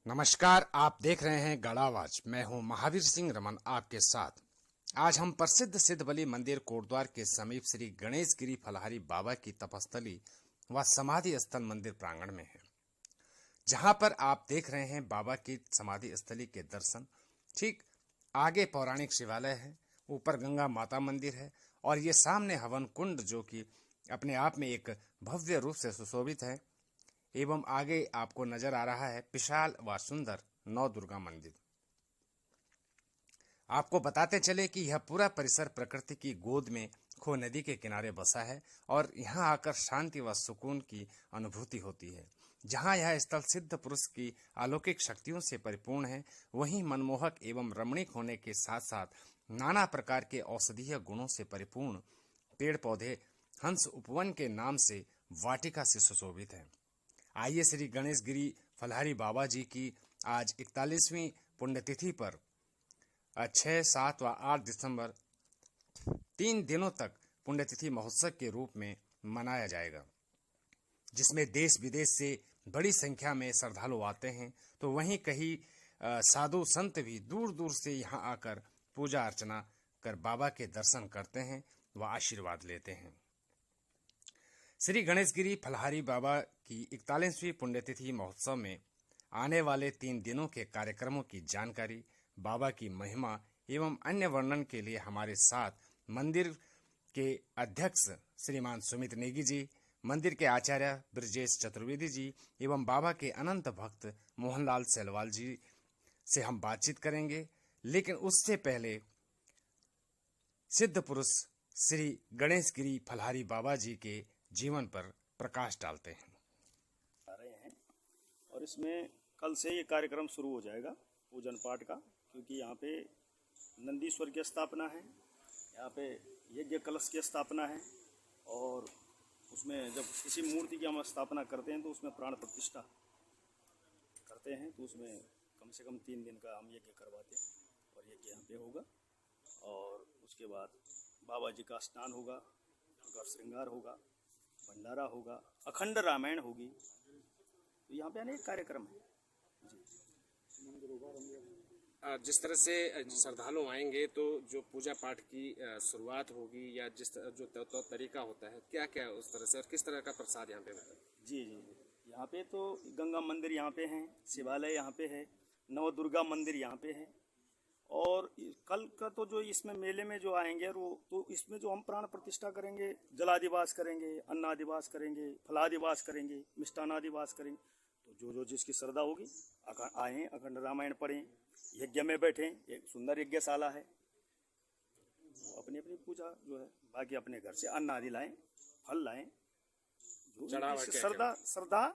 नमस्कार, आप देख रहे हैं गढ़ आवाज। मैं हूं महावीर सिंह रमन आपके साथ। आज हम प्रसिद्ध सिद्धबली मंदिर कोटद्वार के समीप श्री गणेश गिरी फलहारी बाबा की तपस्थली व समाधि स्थल मंदिर प्रांगण में हैं, जहां पर आप देख रहे हैं बाबा की समाधि स्थली के दर्शन। ठीक आगे पौराणिक शिवालय है, ऊपर गंगा माता मंदिर है और ये सामने हवन कुंड, जो कि अपने आप में एक भव्य रूप से सुशोभित है। एवं आगे आपको नजर आ रहा है विशाल व सुंदर नौ दुर्गा मंदिर। आपको बताते चले कि यह पूरा परिसर प्रकृति की गोद में खो नदी के किनारे बसा है और यहाँ आकर शांति व सुकून की अनुभूति होती है। जहाँ यह स्थल सिद्ध पुरुष की अलौकिक शक्तियों से परिपूर्ण है, वहीं मनमोहक एवं रमणीक होने के साथ साथ नाना प्रकार के औषधीय गुणों से परिपूर्ण पेड़ पौधे हंस उपवन के नाम से वाटिका से सुशोभित है। आइए श्री गणेश गिरी फलहारी बाबा जी की आज 41वीं पुण्यतिथि पर 6, 7 व 8 दिसंबर 3 दिनों तक पुण्यतिथि महोत्सव के रूप में मनाया जाएगा, जिसमें देश विदेश से बड़ी संख्या में श्रद्धालु आते हैं। तो वहीं कई साधु संत भी दूर दूर से यहाँ आकर पूजा अर्चना कर बाबा के दर्शन करते हैं व आशीर्वाद लेते हैं। श्री गणेश गिरी फलहारी बाबा की 41वीं पुण्यतिथि महोत्सव में आने वाले 3 दिनों के कार्यक्रमों की जानकारी, बाबा की महिमा एवं अन्य वर्णन के लिए हमारे साथ मंदिर के अध्यक्ष श्रीमान सुमित नेगी जी, मंदिर के आचार्य ब्रजेश चतुर्वेदी जी एवं बाबा के अनंत भक्त मोहनलाल सेलवाल जी से हम बातचीत करेंगे। लेकिन उससे पहले सिद्ध पुरुष श्री गणेश गिरी फलहारी बाबा जी के जीवन पर प्रकाश डालते हैं। आ रहे हैं और इसमें कल से ये कार्यक्रम शुरू हो जाएगा पूजन पाठ का, क्योंकि यहाँ पे नंदीश्वर की स्थापना है, यहाँ पे यज्ञ कलश की स्थापना है और उसमें जब किसी मूर्ति की हम स्थापना करते हैं तो उसमें प्राण प्रतिष्ठा करते हैं, तो उसमें कम से कम 3 दिन का हम यज्ञ करवाते हैं और यज्ञ यहाँ पे होगा। और उसके बाद बाबा जी का स्नान होगा, उनका श्रृंगार होगा, भंडारा होगा, अखंड रामायण होगी। तो यहाँ पे अनेक कार्यक्रम है जी। जिस तरह से श्रद्धालु आएंगे तो जो पूजा पाठ की शुरुआत होगी या जो तरीका होता है, क्या क्या उस तरह से और किस तरह का प्रसाद यहाँ पे होता है? जी जी जी, यहाँ पे तो गंगा मंदिर यहाँ पे है, शिवालय यहाँ पे है, नव दुर्गा मंदिर यहाँ पे है। और कल का तो जो इसमें मेले में जो आएंगे वो तो इसमें जो हम प्राण प्रतिष्ठा करेंगे, जलादिवास करेंगे, अन्नादिवास करेंगे, फलादिवास करेंगे, मिष्टानादिवास करेंगे। तो जो जिसकी श्रद्धा होगी आए, अखंड रामायण पढ़ें, यज्ञ में बैठें। एक सुंदर यज्ञशाला है, अपनी अपनी पूजा जो है, बाकी अपने घर से अन्न आदि लाएं, फल लाएं, जो श्रद्धा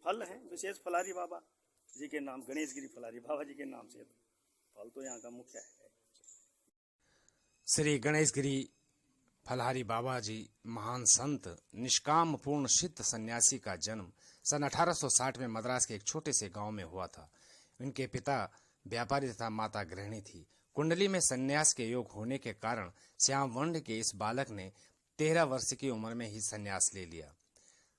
फल है। विशेष फलारी बाबा जी के नाम, गणेश गिरी फलारी बाबा जी के नाम से फल तो यहाँ का मुख्य है। श्री गणेश गिरी फलहारी बाबा जी महान संत, निष्काम पूर्ण सिद्ध सन्यासी का जन्म सन 1860 में मद्रास के एक छोटे से गांव में हुआ था। इनके पिता व्यापारी तथा माता गृहिणी थी। कुंडली में सन्यास के योग होने के कारण श्याम वर्ण के इस बालक ने 13 वर्ष की उम्र में ही सन्यास ले लिया।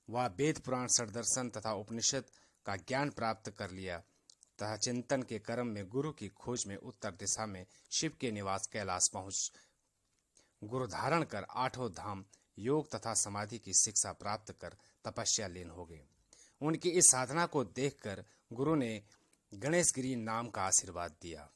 वह वेद पुराण, षड्दर्शन तथा उपनिषद का ज्ञान प्राप्त कर लिया तथा चिंतन के क्रम में गुरु की खोज में उत्तर दिशा में शिव के निवास कैलाश पहुंच गुरु धारण कर 8 धाम योग तथा समाधि की शिक्षा प्राप्त कर तपस्या लीन हो गए। उनकी इस साधना को देखकर गुरु ने गणेश गिरी नाम का आशीर्वाद दिया।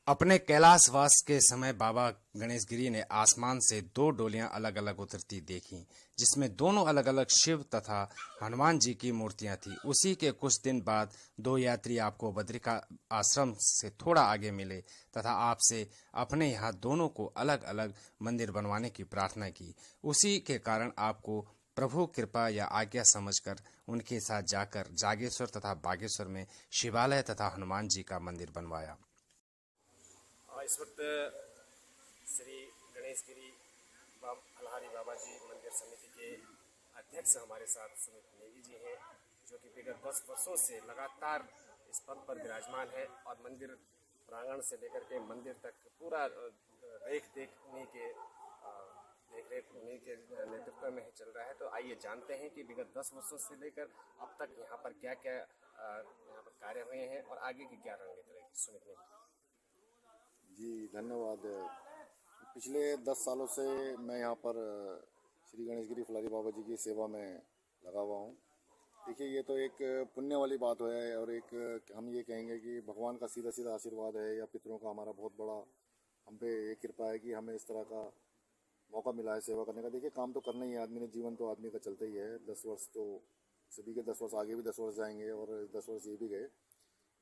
अपने कैलाशवास के समय बाबा गणेश गिरी ने आसमान से 2 डोलियां अलग अलग उतरती देखी, जिसमें दोनों अलग अलग शिव तथा हनुमान जी की मूर्तियां थी। उसी के कुछ दिन बाद 2 यात्री आपको बद्रिका आश्रम से थोड़ा आगे मिले तथा आपसे अपने यहाँ दोनों को अलग अलग मंदिर बनवाने की प्रार्थना की। उसी के कारण आपको प्रभु कृपा या आज्ञा समझकर उनके साथ जाकर जागेश्वर तथा बागेश्वर में शिवालय तथा हनुमान जी का मंदिर बनवाया। इस वक्त श्री गणेश गिरी फलहारी बाबा जी मंदिर समिति के अध्यक्ष हमारे साथ सुमित नेगी जी हैं, जो कि विगत 10 वर्षों से लगातार इस पद पर विराजमान है और मंदिर प्रांगण से लेकर के मंदिर तक पूरा देख रेख उन्हीं के नेतृत्व में ही चल रहा है। तो आइए जानते हैं कि विगत 10 वर्षों से लेकर अब तक यहाँ पर क्या क्या यहाँ पर कार्य हुए हैं और आगे की क्या रणनीति रहेगी, सुमित जी धन्यवाद। पिछले 10 सालों से मैं यहाँ पर श्री गणेश गिरी फुलारी बाबा जी की सेवा में लगा हुआ हूँ। देखिए ये तो एक पुण्य वाली बात है और एक हम ये कहेंगे कि भगवान का सीधा सीधा आशीर्वाद है या पितरों का हमारा बहुत बड़ा हम पे ये कृपा है कि हमें इस तरह का मौका मिला है सेवा करने का। देखिए काम तो करना ही है आदमी ने, जीवन तो आदमी का चलता ही है। 10 वर्ष तो सभी के 10 वर्ष आगे भी 10 वर्ष जाएंगे और 10 वर्ष ये भी गए।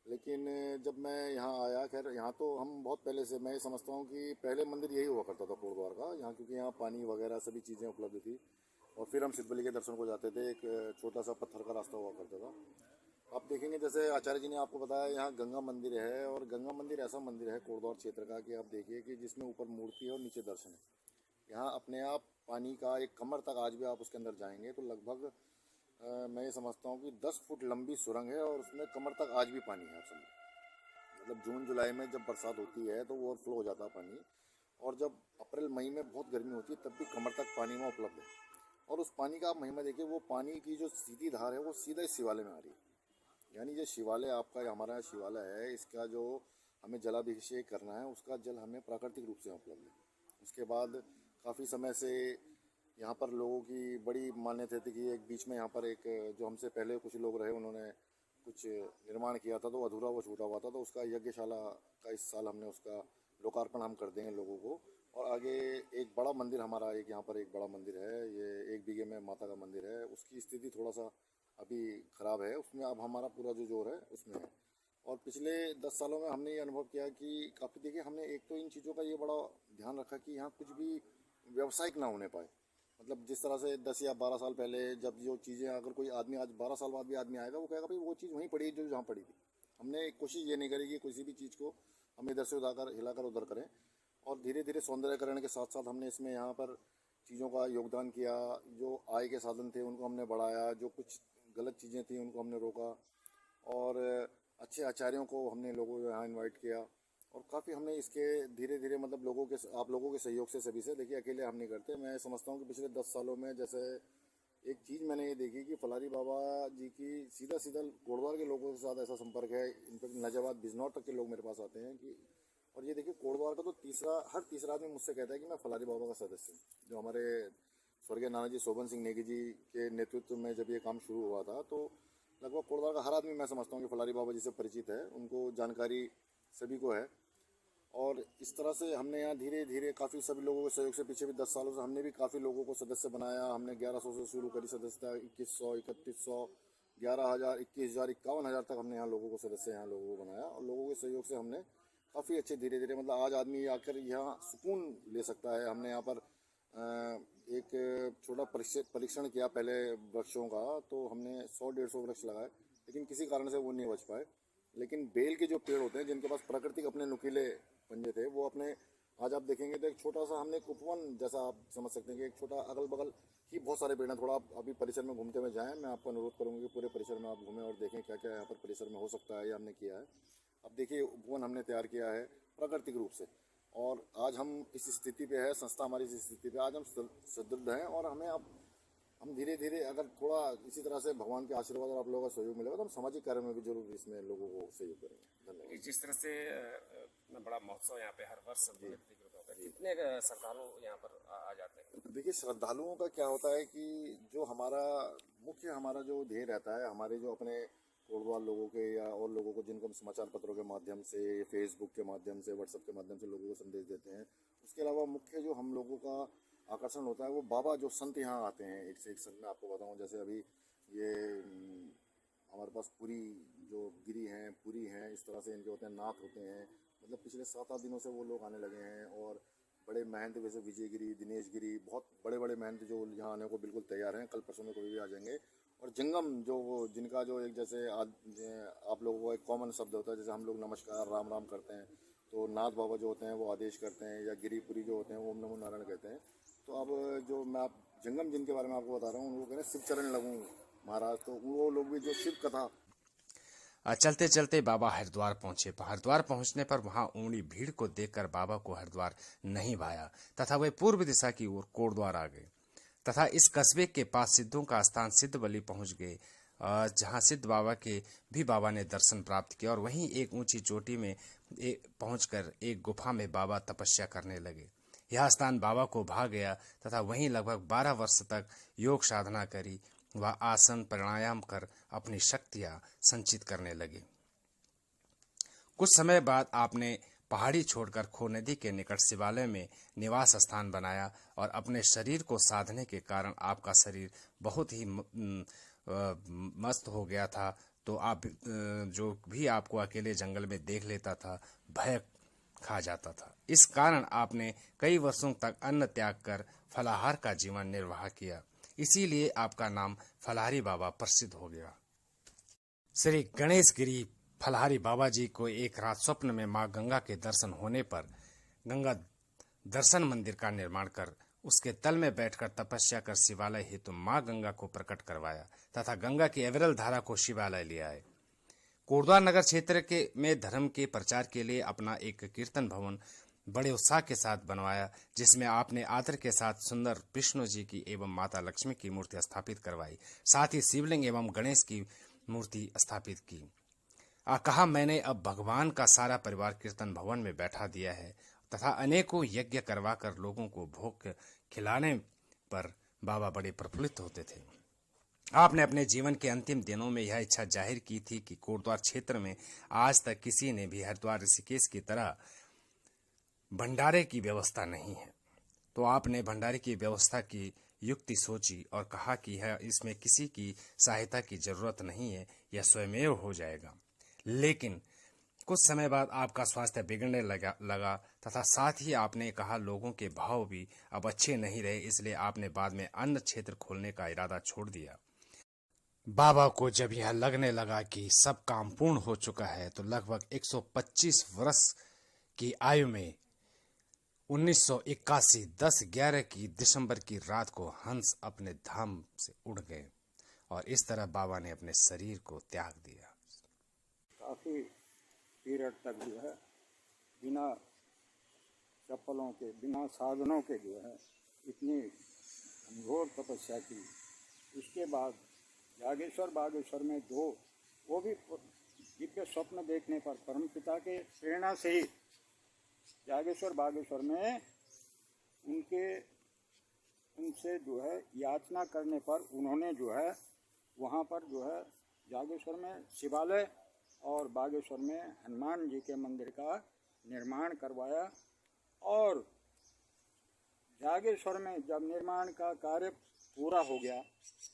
लेकिन जब मैं यहाँ आया, खैर यहाँ तो हम बहुत पहले से, मैं समझता हूँ कि पहले मंदिर यही हुआ करता था कोटद्वार का यहाँ, क्योंकि यहाँ पानी वगैरह सभी चीज़ें उपलब्ध थी और फिर हम सिद्धबली के दर्शन को जाते थे। एक छोटा सा पत्थर का रास्ता हुआ करता था। आप देखेंगे जैसे आचार्य जी ने आपको बताया यहाँ गंगा मंदिर है और गंगा मंदिर ऐसा मंदिर है कोटद्वार क्षेत्र का कि आप देखिए कि जिसमें ऊपर मूर्ति है और नीचे दर्शन है। यहाँ अपने आप पानी का एक कमर तक आज भी आप उसके अंदर जाएंगे तो लगभग मैं ये समझता हूँ कि 10 फुट लंबी सुरंग है और उसमें कमर तक आज भी पानी है। आप समझिए मतलब जून जुलाई में जब बरसात होती है तो वो ओवरफ्लो हो जाता है पानी, और जब अप्रैल मई में बहुत गर्मी होती है तब भी कमर तक पानी में उपलब्ध है। और उस पानी का आप महिमा देखिए, वो पानी की जो सीधी धार है वो सीधा इस शिवालय में आ रही है। यानी ये शिवालय आपका, हमारा शिवालय है, इसका जो हमें जलाभिषेक करना है उसका जल हमें प्राकृतिक रूप से उपलब्ध है। उसके बाद काफ़ी समय से यहाँ पर लोगों की बड़ी मान्यता थी कि एक बीच में यहाँ पर एक जो हमसे पहले कुछ लोग रहे उन्होंने कुछ निर्माण किया था तो अधूरा वो छूटा हुआ था, तो उसका यज्ञशाला का इस साल हमने उसका लोकार्पण हम कर देंगे लोगों को। और आगे एक बड़ा मंदिर हमारा, एक यहाँ पर एक बड़ा मंदिर है, ये 1 बीघे में माता का मंदिर है। उसकी स्थिति थोड़ा सा अभी ख़राब है, उसमें अब हमारा पूरा जो जोर है उसमें है। और पिछले 10 सालों में हमने ये अनुभव किया कि काफ़ी, देखिए हमने एक तो इन चीज़ों का ये बड़ा ध्यान रखा कि यहाँ कुछ भी व्यावसायिक ना होने पाए। मतलब जिस तरह से 10 या 12 साल पहले जब जो चीज़ें, अगर कोई आदमी आज 12 साल बाद भी आदमी आएगा वो कहेगा भाई वो चीज़ वहीं पड़ी जो जहाँ पड़ी थी। हमने एक कोशिश ये नहीं करी कि किसी भी चीज़ को हम इधर से उधार हिलाकर उधर करें। और धीरे धीरे सौंदर्यकरण के साथ साथ हमने इसमें यहाँ पर चीज़ों का योगदान किया। जो आय के साधन थे उनको हमने बढ़ाया, जो कुछ गलत चीज़ें थी उनको हमने रोका, और अच्छे आचार्यों को हमने लोगों को यहाँ इन्वाइट किया। और काफ़ी हमने इसके धीरे धीरे मतलब आप लोगों के सहयोग से सभी से, देखिए अकेले हम नहीं करते। मैं समझता हूँ कि पिछले 10 सालों में जैसे एक चीज़ मैंने ये देखी कि फुलारी बाबा जी की सीधा कोटद्वार के लोगों के साथ ऐसा संपर्क है। इनफैक्ट नाजियाबाद बिजनौर तक के लोग मेरे पास आते हैं कि, और ये देखिए कोटद्वार का तो हर तीसरा आदमी मुझसे कहता है कि मैं फुलारी बाबा का सदस्य हूँ। जो हमारे स्वर्गीय नानाजी शोभन सिंह नेगी जी के नेतृत्व में जब ये काम शुरू हुआ था तो लगभग कोटद्वार का हर आदमी, मैं समझता हूँ कि फुलारी बाबा जी से परिचित है, उनको जानकारी सभी को है। और इस तरह से हमने यहाँ धीरे धीरे काफ़ी सभी लोगों के सहयोग से पिछले भी 10 सालों से हमने भी काफ़ी लोगों को सदस्य बनाया। हमने 1100 से शुरू करी सदस्यता, 2100, 3100, 11,000, 21,000, 51,000 तक हमने यहाँ लोगों को सदस्य यहाँ लोगों को बनाया। और लोगों के सहयोग से हमने काफ़ी अच्छे धीरे धीरे, मतलब आज आदमी आकर यहाँ सुकून ले सकता है। हमने यहाँ पर एक छोटा परीक्षण किया पहले वृक्षों का, तो हमने 100-150 वृक्ष लगाए, लेकिन किसी कारण से वो नहीं बच पाए। लेकिन बेल के जो पेड़ होते हैं जिनके पास प्राकृतिक अपने नुकीले पंजे थे, वो अपने आज आप देखेंगे तो एक छोटा सा हमने एक उपवन जैसा आप समझ सकते हैं कि एक छोटा अगल बगल ही बहुत सारे पेड़ हैं। थोड़ा आप अभी परिसर में घूमते हुए जाएं, मैं आपको अनुरोध करूँगा कि पूरे परिसर में आप घूमें और देखें क्या क्या यहाँ पर परिसर में हो सकता है या हमने किया है। अब देखिए उपवन हमने तैयार किया है प्राकृतिक रूप से, और आज हम इस स्थिति पे है, संस्था हमारी इस स्थिति पे आज हम सुदृढ़ हैं। और हमें अब हम धीरे धीरे अगर थोड़ा इसी तरह से भगवान के आशीर्वाद और आप लोगों का सहयोग मिलेगा तो हम सामाजिक कार्य में भी जरूर इसमें लोगों को सहयोग करेंगे। धन्यवाद। जिस तरह से बड़ा महोत्सव यहाँ पे हर वर्ष होता है, कितने श्रद्धालु यहाँ पर आ जाते हैं? देखिए श्रद्धालुओं का क्या होता है कि जो हमारा जो ध्येय रहता है, हमारे जो अपने कोटद्वार लोगों के या और लोगों को जिनको हम समाचार पत्रों के माध्यम से, फेसबुक के माध्यम से, व्हाट्सएप के माध्यम से लोगों को संदेश देते हैं, उसके अलावा मुख्य जो हम लोगों का आकर्षण होता है वो बाबा जो संत यहाँ आते हैं। एक से एक संत मैं आपको बताऊँ, जैसे अभी ये हमारे पास पुरी जो गिरी हैं, पुरी हैं, इस तरह से इनके होते हैं, नाथ होते हैं। मतलब पिछले 7-8 दिनों से वो लोग आने लगे हैं। और बड़े महंत जैसे विजय गिरी, दिनेश गिरी, बहुत बड़े बड़े महंत जो यहाँ आने को बिल्कुल तैयार हैं, कल परसों में कभी भी आ जाएंगे। और जंगम जो जिनका जो एक जैसे आप लोगों को एक कॉमन शब्द होता है, जैसे हम लोग नमस्कार राम राम करते हैं, तो नाथ बाबा जो होते हैं वो आदेश करते हैं, या गिरीपुरी जो होते हैं वो ओम नमो नारायण कहते हैं। तो अब जो मैं आप जंगम जिनके बारे में आपको बता रहा हूँ वो कह रहे हैं शिव चरण लगूँ महाराज, तो वो लोग भी जो शिव कथा। चलते चलते बाबा हरिद्वार पहुंचे। हरिद्वार पहुंचने पर वहां उमड़ी भीड़ को देखकर बाबा को हरिद्वार नहीं भाया तथा वे पूर्व दिशा की ओर कोटद्वार आ गए तथा इस कस्बे के पास सिद्धों का स्थान सिद्धबली पहुंच गए। जहाँ सिद्ध बाबा के भी बाबा ने दर्शन प्राप्त किया और वहीं एक ऊंची चोटी में पहुंचकर एक गुफा में बाबा तपस्या करने लगे। यह स्थान बाबा को भा गया तथा वहीं लगभग 12 वर्ष तक योग साधना करी व आसन प्राणायाम कर अपनी शक्तियां संचित करने लगे। कुछ समय बाद आपने पहाड़ी छोड़कर खो नदी के निकट शिवालय में निवास स्थान बनाया और अपने शरीर को साधने के कारण आपका शरीर बहुत ही मस्त हो गया था। तो आप जो भी आपको अकेले जंगल में देख लेता था भय खा जाता था। इस कारण आपने कई वर्षों तक अन्न त्याग कर फलाहार का जीवन निर्वाह किया। इसीलिए आपका नाम फलाहारी बाबा प्रसिद्ध हो गया। श्री गणेश गिरी फलाहारी बाबा जी को एक रात स्वप्न में मां गंगा के दर्शन होने पर गंगा दर्शन मंदिर का निर्माण कर उसके तल में बैठकर तपस्या कर शिवालय हेतु मां गंगा को प्रकट करवाया तथा गंगा की अविरल धारा को शिवालय ले आए। कोटद्वार नगर क्षेत्र में धर्म के प्रचार के लिए अपना एक कीर्तन भवन बड़े उत्साह के साथ बनवाया, जिसमें आपने आदर के साथ सुंदर विष्णु जी की एवं माता लक्ष्मी की मूर्ति स्थापित करवाई। साथ ही शिवलिंग एवं गणेश की मूर्ति स्थापित की। कहा मैंने अब भगवान का सारा परिवार कीर्तन भवन में बैठा दिया है तथा अनेकों यज्ञ करवाकर लोगों को भोग खिलाने पर बाबा बड़े प्रफुल्लित होते थे। आपने अपने जीवन के अंतिम दिनों में यह इच्छा जाहिर की थी कि कोटद्वार क्षेत्र में आज तक किसी ने भी हरिद्वार ऋषिकेश की तरह भंडारे की व्यवस्था नहीं है। तो आपने भंडारे की व्यवस्था की युक्ति सोची और कहा कि इसमें किसी की सहायता की जरूरत नहीं है, यह स्वयमेव हो जाएगा। लेकिन कुछ समय बाद आपका स्वास्थ्य बिगड़ने लगा तथा साथ ही आपने कहा लोगों के भाव भी अब अच्छे नहीं रहे, इसलिए आपने बाद में अन्य क्षेत्र खोलने का इरादा छोड़ दिया। बाबा को जब यह लगने लगा कि सब काम पूर्ण हो चुका है तो लगभग 125 वर्ष की आयु में 1981 10/11 की दिसंबर की रात को हंस अपने धाम से उड़ गए और इस तरह बाबा ने अपने शरीर को त्याग दिया। काफ़ी पीरियड तक जो है बिना चप्पलों के बिना साधनों के जो है इतनी घोर तपस्या की। इसके बाद जागेश्वर बागेश्वर में वो भी दिव्य स्वप्न देखने पर परमपिता के प्रेरणा से ही जागेश्वर बागेश्वर में उनसे जो है याचना करने पर उन्होंने जो है वहाँ पर जो है जागेश्वर में शिवालय और बागेश्वर में हनुमान जी के मंदिर का निर्माण करवाया। और जागेश्वर में जब निर्माण का कार्य पूरा हो गया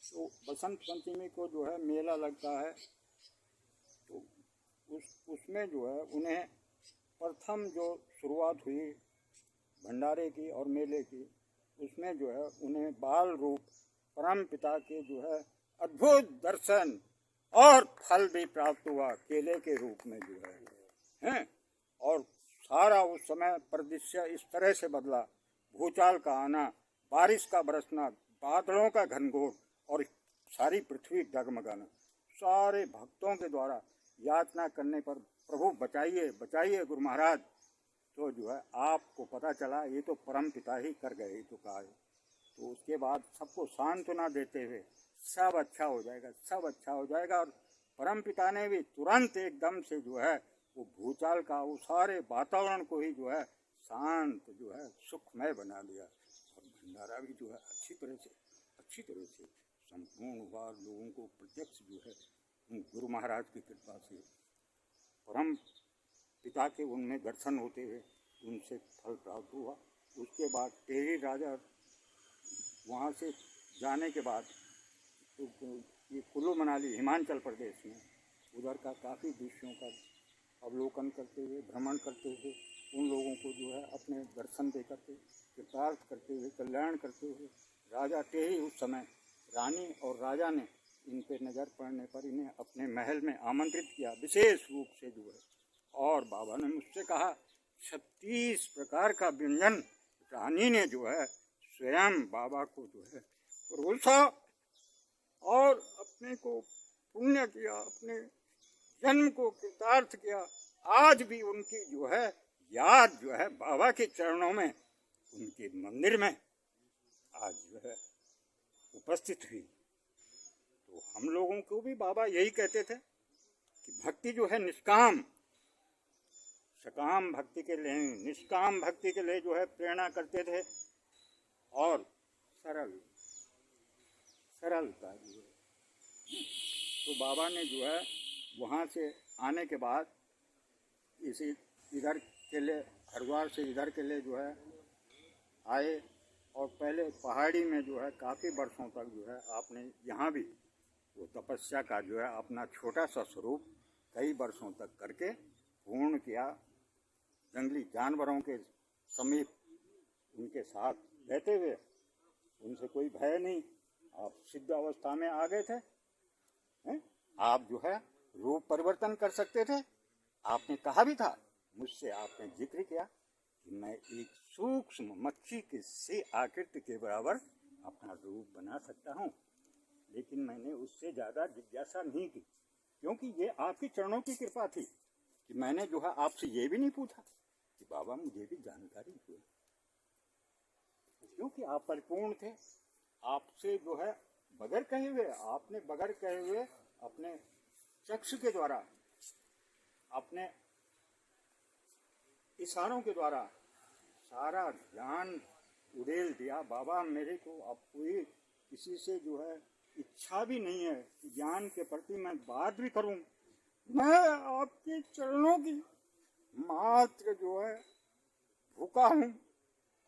तो बसंत पंचमी को जो है मेला लगता है, तो उसमें जो है उन्हें प्रथम जो शुरुआत हुई भंडारे की और मेले की, उसमें जो है उन्हें बाल रूप परम पिता के जो है अद्भुत दर्शन और फल भी प्राप्त हुआ केले के रूप में जो है। और सारा उस समय परिदृश्य इस तरह से बदला, भूचाल का आना, बारिश का बरसना, बादलों का घनघोर और सारी पृथ्वी डगमगाना। सारे भक्तों के द्वारा याचना करने पर प्रभु बचाइए बचाइए गुरु महाराज, तो जो है आपको पता चला ये तो परम पिता ही कर गए तो कहा। तो उसके बाद सबको सांत्वना देते हुए सब अच्छा हो जाएगा, सब अच्छा हो जाएगा। और परम पिता ने भी तुरंत एकदम से जो है वो भूचाल का वो सारे वातावरण को ही जो है शांत जो है सुखमय बना दिया। और भंडारा भी जो है अच्छी तरह से संपूर्ण बार लोगों को प्रत्यक्ष जो है गुरु महाराज की कृपा से परम पिता के उनमें दर्शन होते हुए उनसे फल प्राप्त हुआ। उसके बाद टेरी राजा वहाँ से जाने के बाद तो ये कुल्लू मनाली हिमाचल प्रदेश में उधर का काफ़ी दृश्यों का अवलोकन करते हुए भ्रमण करते हुए उन लोगों को जो है अपने दर्शन दे करके कृतार्थ करते हुए कल्याण करते हुए राजा टेरी उस समय रानी और राजा ने इन पे नज़र पड़ने पर इन्हें अपने महल में आमंत्रित किया विशेष रूप से जो है। और बाबा ने मुझसे कहा 36 प्रकार का व्यंजन रानी ने जो है स्वयं बाबा को जो है परोसा और अपने को पुण्य किया, अपने जन्म को कृतार्थ किया। आज भी उनकी जो है याद जो है बाबा के चरणों में उनके मंदिर में आज जो है उपस्थित हुई। तो हम लोगों को भी बाबा यही कहते थे कि भक्ति जो है निष्काम, सकाम भक्ति के लिए, निष्काम भक्ति के लिए जो है प्रेरणा करते थे। और सरलता जो है, तो बाबा ने जो है वहाँ से आने के बाद इसी इधर के लिए, हरिद्वार से इधर के लिए जो है आए, और पहले पहाड़ी में जो है काफ़ी वर्षों तक जो है आपने यहाँ भी वो तपस्या का जो है अपना छोटा सा स्वरूप कई वर्षों तक करके पूर्ण किया। जंगली जानवरों के समीप उनके साथ रहते हुए उनसे कोई भय नहीं, आप सिद्ध अवस्था में आ गए थे, हैं? आप जो है रूप परिवर्तन कर सकते थे। आपने कहा भी था, मुझसे आपने जिक्र किया कि मैं एक सूक्ष्म मक्खी की सी आकृति के बराबर अपना रूप बना सकता हूँ, लेकिन मैंने उससे ज़्यादा जिज्ञासा नहीं की, क्योंकि ये आपकी चरणों की कृपा थी कि मैंने जो है आपसे ये भी नहीं पूछा कि बाबा मुझे भी जानकारी दो, क्योंकि आप परिपूर्ण थे। आपसे जो है बगैर कहे हुए, आपने बगैर कहे हुए अपने चक्षु के द्वारा, अपने इशारों के द्वारा सारा ज्ञान उड़ेल दिया। बाबा मेरे को अब कोई किसी से जो है इच्छा भी नहीं है कि ज्ञान के प्रति मैं बात भी करूं, मैं आपके चरणों की मात्र जो है भूखा हूं,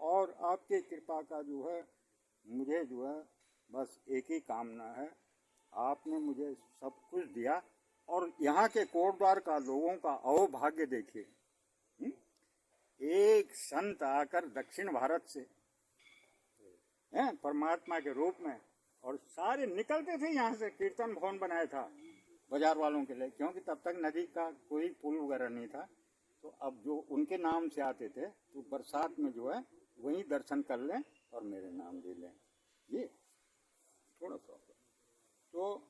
और आपके कृपा का जो है मुझे जो है बस एक ही कामना है, आपने मुझे सब कुछ दिया। और यहाँ के कोटद्वार का लोगों का अहोभाग्य देखिए, एक संत आकर दक्षिण भारत से हैं परमात्मा के रूप में, और सारे निकलते थे यहाँ से, कीर्तन भवन बनाया था बाजार वालों के लिए, क्योंकि तब तक नदी का कोई पुल वगैरह नहीं था। तो अब जो उनके नाम से आते थे तो बरसात में जो है वहीं दर्शन कर लें और मेरे नाम दे लें, ये थोड़ा सा। तो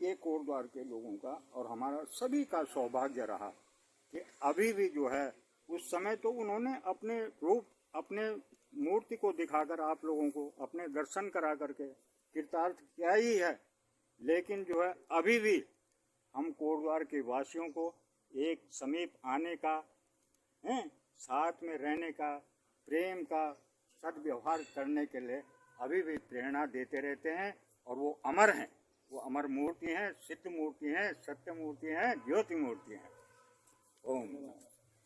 एक कोटद्वार के लोगों का और हमारा सभी का सौभाग्य रहा कि अभी भी जो है, उस समय तो उन्होंने अपने रूप, अपने मूर्ति को दिखाकर आप लोगों को अपने दर्शन करा करके कृतार्थ किया ही है, लेकिन जो है अभी भी हम कोटद्वार के वासियों को एक समीप आने का, हैं, साथ में रहने का, प्रेम का, सद्व्यवहार करने के लिए अभी भी प्रेरणा देते रहते हैं। और वो अमर हैं, वो अमर मूर्ति हैं, सिद्ध मूर्ति हैं, सत्य मूर्ति हैं, ज्योति मूर्ति हैं। ओम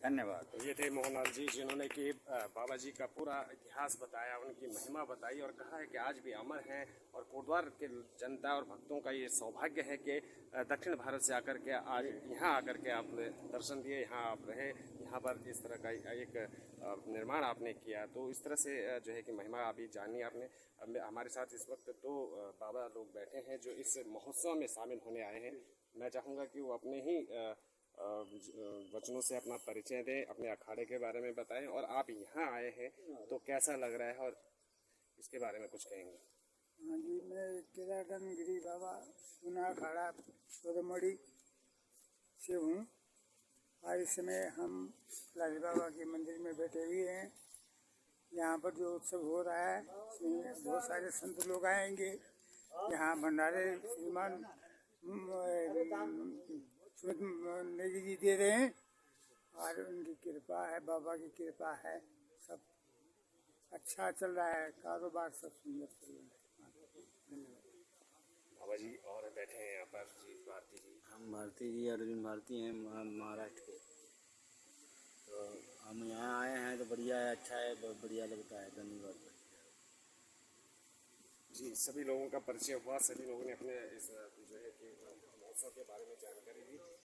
धन्यवाद। तो ये थे मोहनलाल जी, जिन्होंने कि बाबा जी का पूरा इतिहास बताया, उनकी महिमा बताई और कहा है कि आज भी अमर हैं। और कोटद्वार के जनता और भक्तों का ये सौभाग्य है कि दक्षिण भारत से आकर के आज यहाँ आकर के आपने दर्शन दिए, यहाँ आप रहे, यहाँ पर इस तरह का एक निर्माण आपने किया। तो इस तरह से जो है कि महिमा अभी जानी आपने। हमारे साथ इस वक्त तो बाबा लोग बैठे हैं जो इस महोत्सव में शामिल होने आए हैं। मैं चाहूँगा कि वो अपने ही वचनों से अपना परिचय दें, अपने अखाड़े के बारे में बताएं, और आप यहाँ आए हैं तो कैसा लग रहा है और इसके बारे में कुछ कहेंगे। हाँ जी, मैं केदारगंज गिरी बाबा सुना अखाड़ा चौदमड़ी से हूँ। आज इस समय हम लाली बाबा के मंदिर में बैठे हुए हैं। यहाँ पर जो उत्सव हो रहा है इसमें बहुत सारे संत लोग आएंगे। यहाँ भंडारे श्रीमान सुमित नेगी जी दे रहे हैं, और उनकी कृपा है, बाबा की कृपा है, सब अच्छा चल रहा है, कारोबार सब सुंदर चल रहा है। बाबा जी और बैठे हैं यहाँ पर जी भारती जी। हम भारती जी, अर्जुन भारती हैं, महाराष्ट्र के। तो हम यहाँ आए हैं तो बढ़िया है, अच्छा है, बहुत बढ़िया लगता है। धन्यवाद जी। सभी लोगों का परिचय हुआ, सभी लोगों ने अपने इस जो है कि महोत्सव के बारे में जानकारी दी।